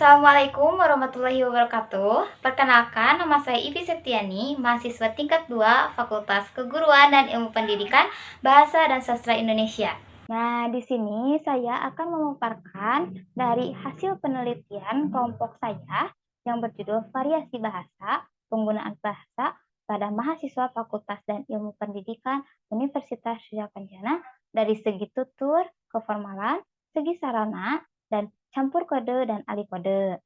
Assalamualaikum warahmatullahi wabarakatuh. Perkenalkan, nama saya Ivi Septiani, mahasiswa tingkat 2 Fakultas Keguruan dan Ilmu Pendidikan Bahasa dan Sastra Indonesia. Nah, di sini saya akan memaparkan dari hasil penelitian kelompok saya yang berjudul Variasi Bahasa, Penggunaan Bahasa pada Mahasiswa Fakultas dan Ilmu Pendidikan Universitas Sri Kencana dari segi tutur, keformalan, segi sarana, dan campur kode dan alih kode.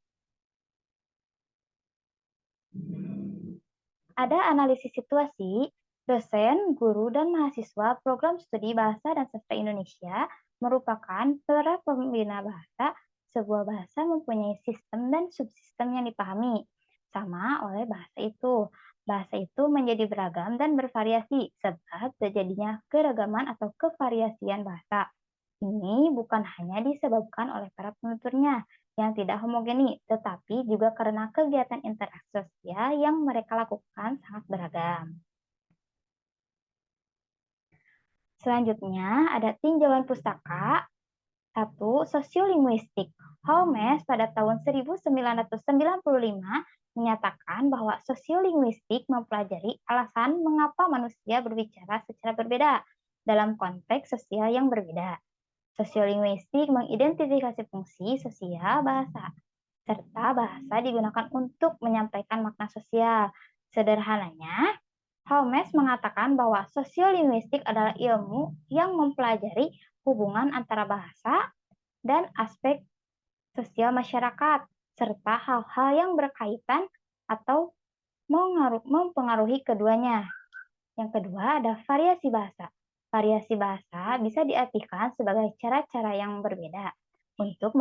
Ada analisis situasi, dosen, guru, dan mahasiswa program studi Bahasa dan Sastra Indonesia merupakan para pembina bahasa. Sebuah bahasa mempunyai sistem dan subsistem yang dipahami sama oleh bahasa itu. Bahasa itu menjadi beragam dan bervariasi sebab terjadinya keragaman atau kevariasian bahasa. Ini bukan hanya disebabkan oleh para penuturnya yang tidak homogeni, tetapi juga karena kegiatan interaksi sosial yang mereka lakukan sangat beragam. Selanjutnya ada tinjauan pustaka. Satu, sosiolinguistik. Holmes pada tahun 1995 menyatakan bahwa sosiolinguistik mempelajari alasan mengapa manusia berbicara secara berbeda dalam konteks sosial yang berbeda. Sosiolinguistik mengidentifikasi fungsi sosial bahasa, serta bahasa digunakan untuk menyampaikan makna sosial. Sederhananya, Holmes mengatakan bahwa sosiolinguistik adalah ilmu yang mempelajari hubungan antara bahasa dan aspek sosial masyarakat, serta hal-hal yang berkaitan atau mempengaruhi keduanya. Yang kedua ada variasi bahasa. Variasi bahasa bisa diartikan sebagai cara-cara yang berbeda untuk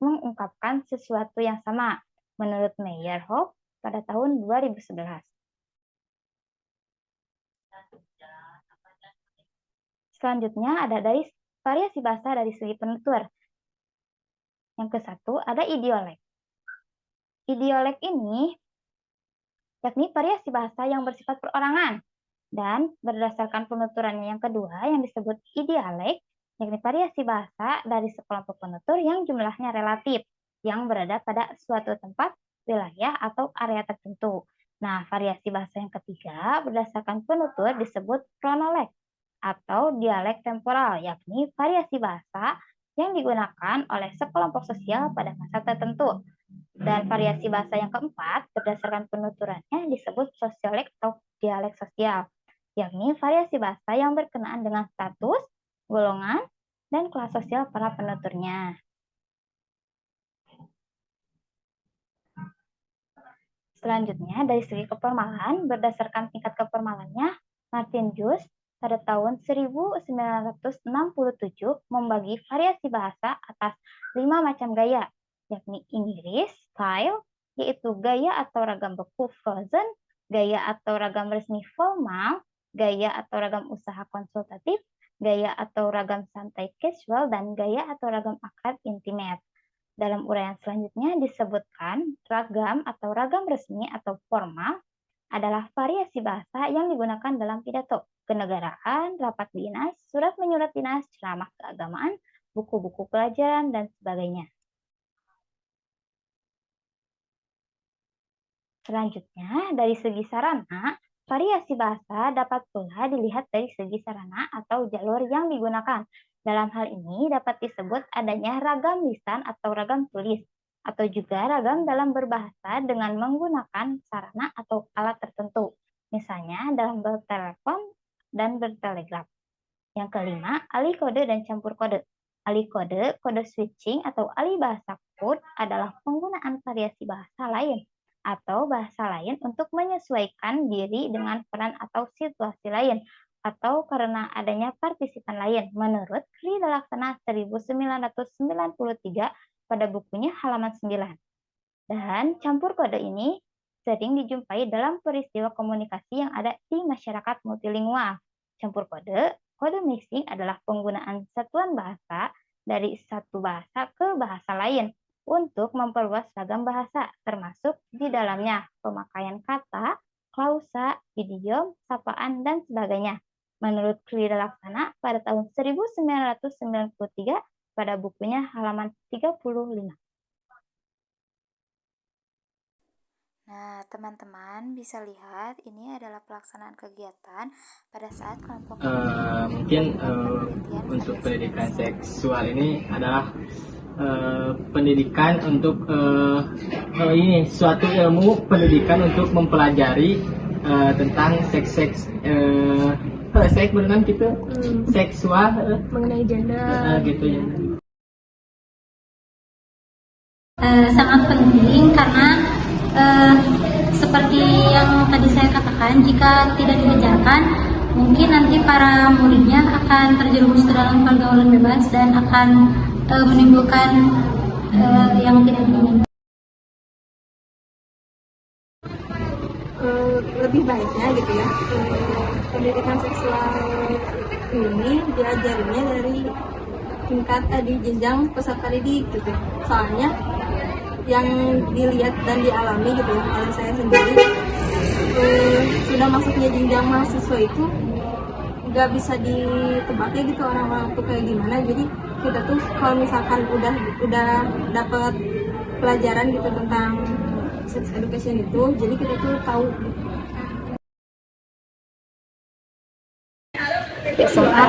mengungkapkan sesuatu yang sama, menurut Meyerhoff pada tahun 2011. Selanjutnya ada dari variasi bahasa dari segi penutur. Yang ke satu ada idiolek. Idiolek ini yakni variasi bahasa yang bersifat perorangan. Dan berdasarkan penuturannya yang kedua yang disebut idialek, yakni variasi bahasa dari sekelompok penutur yang jumlahnya relatif, yang berada pada suatu tempat, wilayah, atau area tertentu. Nah, variasi bahasa yang ketiga berdasarkan penutur disebut kronolog atau dialek temporal, yakni variasi bahasa yang digunakan oleh sekelompok sosial pada masa tertentu. Dan variasi bahasa yang keempat berdasarkan penuturannya disebut sosiolek atau dialek sosial, yakni variasi bahasa yang berkenaan dengan status, golongan, dan kelas sosial para penuturnya. Selanjutnya, dari segi keformalan, berdasarkan tingkat keformalannya, Martin Jus pada tahun 1967 membagi variasi bahasa atas 5 macam gaya, yakni Inggris, style, yaitu gaya atau ragam beku frozen, gaya atau ragam resmi formal, gaya atau ragam usaha konsultatif, gaya atau ragam santai casual, dan gaya atau ragam akrab intimate. Dalam uraian selanjutnya disebutkan ragam atau ragam resmi atau formal adalah variasi bahasa yang digunakan dalam pidato, kenegaraan, rapat dinas, surat menyurat dinas, ceramah keagamaan, buku-buku pelajaran, dan sebagainya. Selanjutnya, dari segi sarana, variasi bahasa dapat pula dilihat dari segi sarana atau jalur yang digunakan. Dalam hal ini dapat disebut adanya ragam lisan atau ragam tulis, atau juga ragam dalam berbahasa dengan menggunakan sarana atau alat tertentu, misalnya dalam bertelepon dan bertelegraf. Yang kelima, alih kode dan campur kode. Alih kode, kode switching atau alih bahasa code adalah penggunaan variasi bahasa lain atau bahasa lain untuk menyesuaikan diri dengan peran atau situasi lain atau karena adanya partisipan lain menurut Krida Laksana 1993 pada bukunya halaman 9. Dan campur kode ini sering dijumpai dalam peristiwa komunikasi yang ada di masyarakat multilingual. Campur kode, kode mixing adalah penggunaan satuan bahasa dari satu bahasa ke bahasa lain untuk memperluas ragam bahasa, termasuk di dalamnya pemakaian kata, klausa, idiom, sapaan, dan sebagainya. Menurut Krida Laksana pada tahun 1993 pada bukunya halaman 35. Nah, teman-teman bisa lihat ini adalah pelaksanaan kegiatan pada saat kelompok Mungkin untuk pendidikan seksual ini adalah pendidikan untuk ini suatu ilmu pendidikan untuk mempelajari tentang seks seks beneran gitu, seksual mengenai gender gitu ya. Sangat penting karena seperti yang tadi saya katakan, jika tidak diajarkan, mungkin nanti para muridnya akan terjerumus ke dalam pergaulan bebas dan akan menimbulkan yang tidak diinginkan. Lebih baiknya gitu ya, pendidikan seksual ini diajarinya dari tingkat di jenjang peserta didik gitu. Soalnya yang dilihat dan dialami gitu ya, oleh saya sendiri, sudah masuknya jenjang mahasiswa itu nggak bisa ditebak ya gitu orang-orang tuh kayak gimana. Jadi kita tuh kalau misalkan udah dapat pelajaran gitu tentang sex education itu, jadi kita tuh tahu. Di SMA,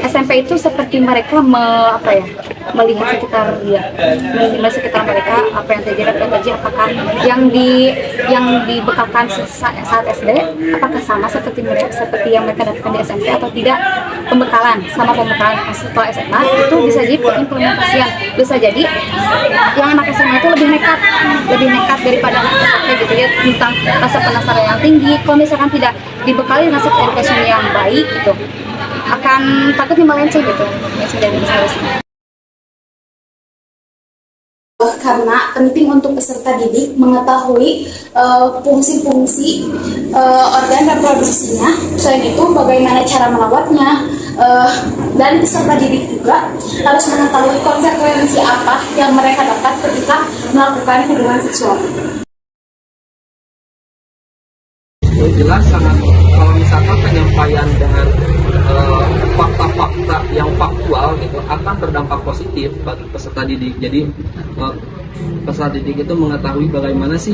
SMP itu seperti mereka melihat sekitar dia, melihat sekitar mereka apa yang terjadi, apakah yang dibekalkan saat SD apakah sama seperti yang mereka dapatkan di SMP atau tidak. Pembekalan setelah SMA itu bisa jadi pengimplementasian, bisa jadi yang anak SMA itu lebih nekat daripada anak SMP gitu ya, tentang rasa penasaran yang tinggi. Kalau misalkan tidak dibekali dengan sex education yang baik gitu, akan takutnya melenceng gitu, dari seharusnya. Karena penting untuk peserta didik mengetahui fungsi-fungsi organ reproduksinya, selain itu bagaimana cara merawatnya, dan peserta didik juga harus mengetahui konsekuensi apa yang mereka dapat ketika melakukan hubungan seksual. Jelas sangat, kalau misalkan penyampaian dengan fakta-fakta yang faktual gitu akan berdampak positif bagi peserta didik. Jadi peserta didik itu mengetahui bagaimana sih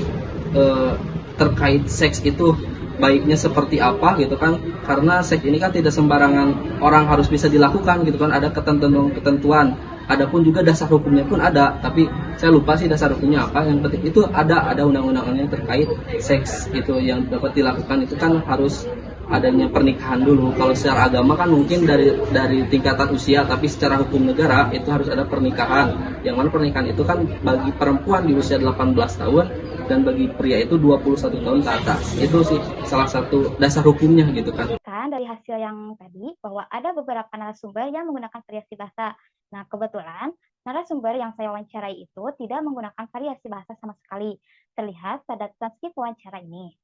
terkait seks itu baiknya seperti apa gitu kan, karena seks ini kan tidak sembarangan orang harus bisa dilakukan gitu kan, ada ketentuan. Adapun juga dasar hukumnya pun ada, tapi saya lupa sih dasar hukumnya apa. Yang penting itu ada undang-undangnya terkait seks itu yang dapat dilakukan. Itu kan harus adanya pernikahan dulu. Kalau secara agama kan mungkin dari tingkatan usia, tapi secara hukum negara itu harus ada pernikahan. Yang mana pernikahan itu kan bagi perempuan di usia 18 tahun dan bagi pria itu 21 tahun ke atas. Itu sih salah satu dasar hukumnya gitu kan. Dari hasil yang tadi bahwa ada beberapa narasumber yang menggunakan variasi bahasa. Nah, kebetulan narasumber yang saya wawancarai itu tidak menggunakan variasi bahasa sama sekali. Terlihat pada transkrip wawancara ini.